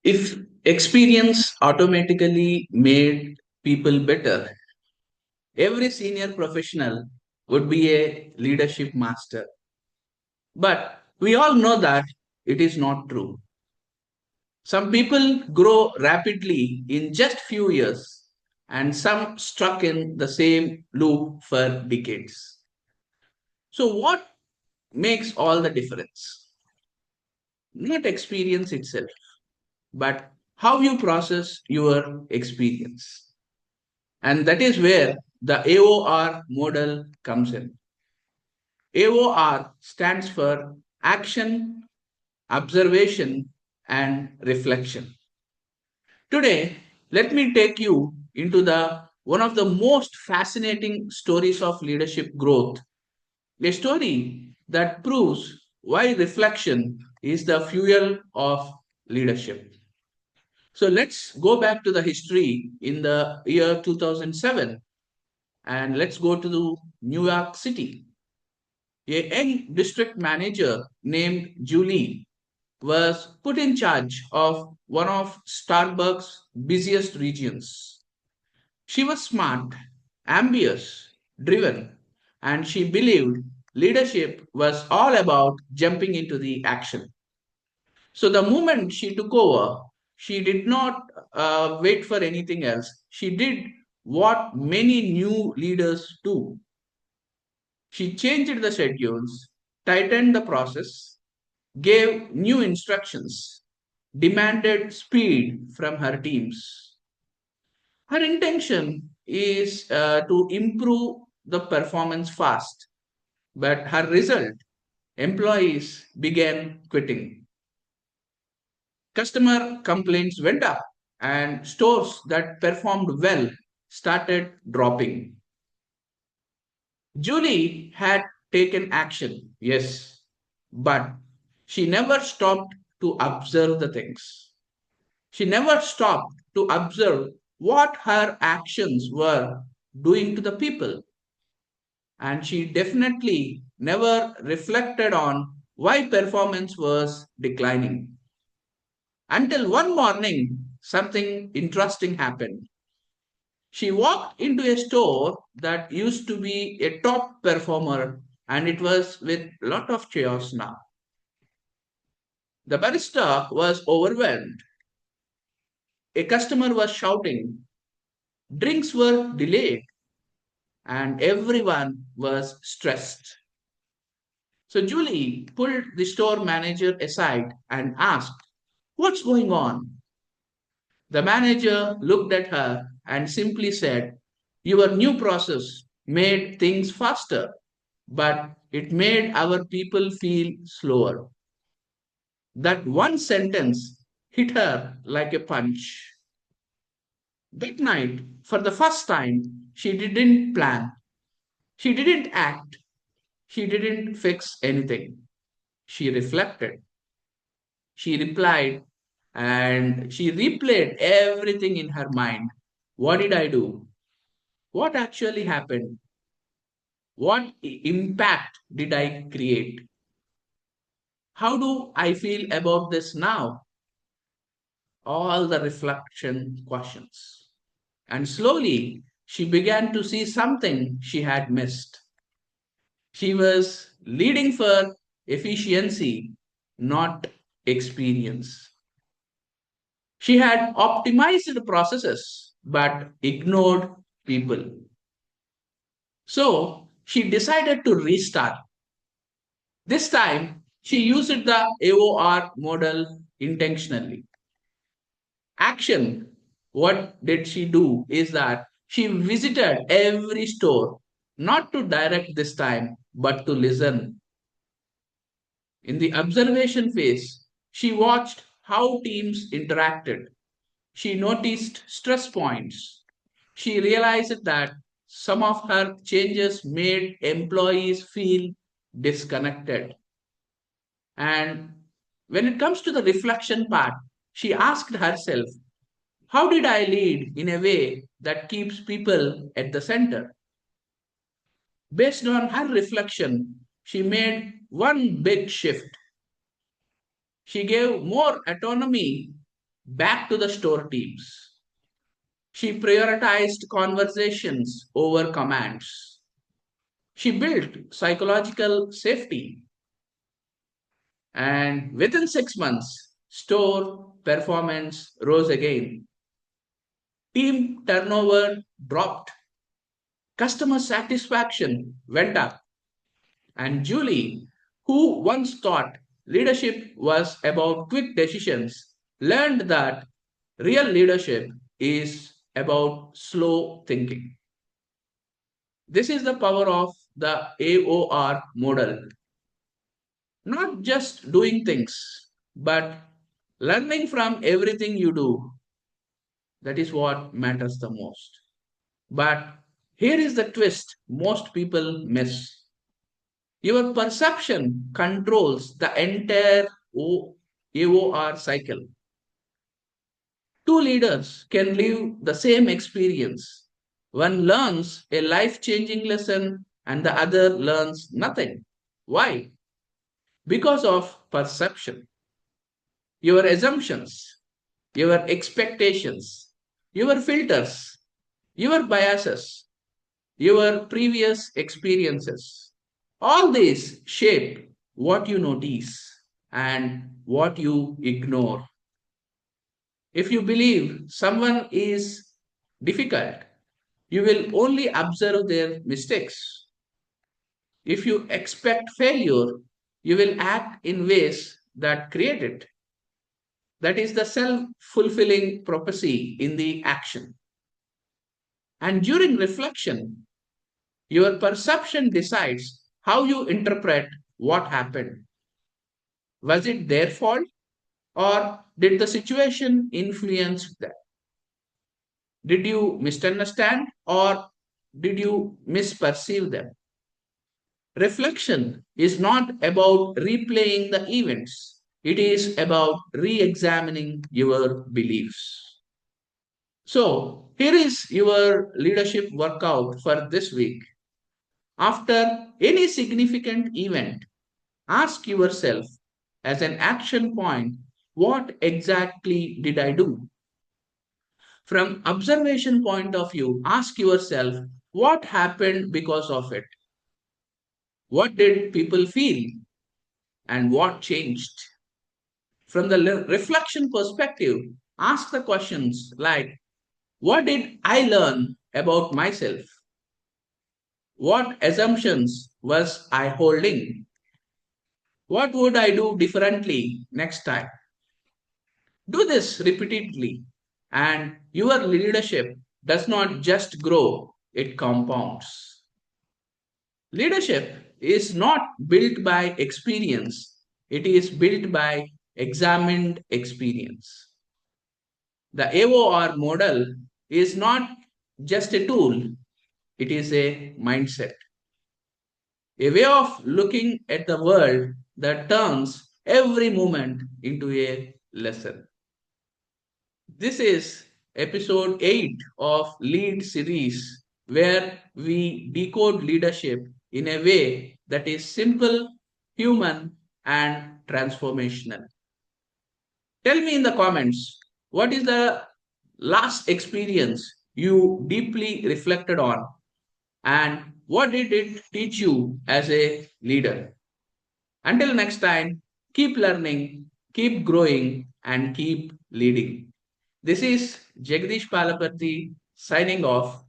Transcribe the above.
If experience automatically made people better, every senior professional would be a leadership master. But we all know that it is not true. Some people grow rapidly in just few years and some stuck in the same loop for decades. So what makes all the difference? Not experience itself, but how you process your experience. And that is where the AOR model comes in. AOR stands for action, observation, and reflection. Today, let me take you into the one of the most fascinating stories of leadership growth, a story that proves why reflection is the fuel of leadership. So let's go back to the history in the year 2007 and let's go to New York City. A young district manager named Julie was put in charge of one of Starbucks' busiest regions. She was smart, ambitious, driven, and she believed leadership was all about jumping into the action. So the moment she took over, she did not wait for anything else. She did what many new leaders do. She changed the schedules, tightened the process, gave new instructions, demanded speed from her teams. Her intention is to improve the performance fast, but her result, employees began quitting. Customer complaints went up, and stores that performed well started dropping. Julie had taken action, yes, but she never stopped to observe the things. She never stopped to observe what her actions were doing to the people. And she definitely never reflected on why performance was declining. Until one morning, something interesting happened. She walked into a store that used to be a top performer and it was with a lot of chaos now. The barista was overwhelmed. A customer was shouting. Drinks were delayed and everyone was stressed. So Julie pulled the store manager aside and asked, "What's going on?" The manager looked at her and simply said, "Your new process made things faster, but it made our people feel slower." That one sentence hit her like a punch. That night, for the first time, she didn't plan, she didn't act, she didn't fix anything. She reflected, she replied, and she replayed everything in her mind. What did I do? What actually happened? What impact did I create? How do I feel about this now? All the reflection questions. And slowly, she began to see something she had missed. She was leading for efficiency, not experience. She had optimized the processes but ignored people. So she decided to restart. This time, she used the AOR model intentionally. Action. What did she do is that she visited every store, not to direct this time, but to listen. In the observation phase, she watched how teams interacted. She noticed stress points. She realized that some of her changes made employees feel disconnected. And when it comes to the reflection part, she asked herself, how did I lead in a way that keeps people at the center? Based on her reflection, she made one big shift. She gave more autonomy back to the store teams. She prioritized conversations over commands. She built psychological safety, and within 6 months, store performance rose again. Team turnover dropped, customer satisfaction went up, and Julie, who once thought leadership was about quick decisions, learned that real leadership is about slow thinking. This is the power of the AOR model. Not just doing things, but learning from everything you do. That is what matters the most. But here is the twist most people miss. Your perception controls the entire AOR cycle. Two leaders can live the same experience. One learns a life changing lesson and the other learns nothing. Why? Because of perception. Your assumptions, your expectations, your filters, your biases, your previous experiences. All these shape what you notice and what you ignore. If you believe someone is difficult, you will only observe their mistakes. If you expect failure, you will act in ways that create it. That is the self fulfilling prophecy in the action. And during reflection, your perception decides how you interpret what happened. Was it their fault or did the situation influence them? Did you misunderstand or did you misperceive them? Reflection is not about replaying the events, it is about re examining your beliefs. So, here is your leadership workout for this week. After any significant event, ask yourself as an action point, what exactly did I do? From observation point of view, ask yourself what happened because of it? What did people feel and what changed? From the reflection perspective, ask the questions like what did I learn about myself? What assumptions was I holding? What would I do differently next time? Do this repeatedly, and your leadership does not just grow, it compounds. Leadership is not built by experience, it is built by examined experience. The AOR model is not just a tool, it is a mindset, a way of looking at the world that turns every moment into a lesson. This is episode 8 of Lead series, where we decode leadership in a way that is simple, human, and transformational. Tell me in the comments what is the last experience you deeply reflected on and what did it teach you as a leader? Until next time, keep learning, keep growing, and keep leading. This is Jagdish Palapati signing off.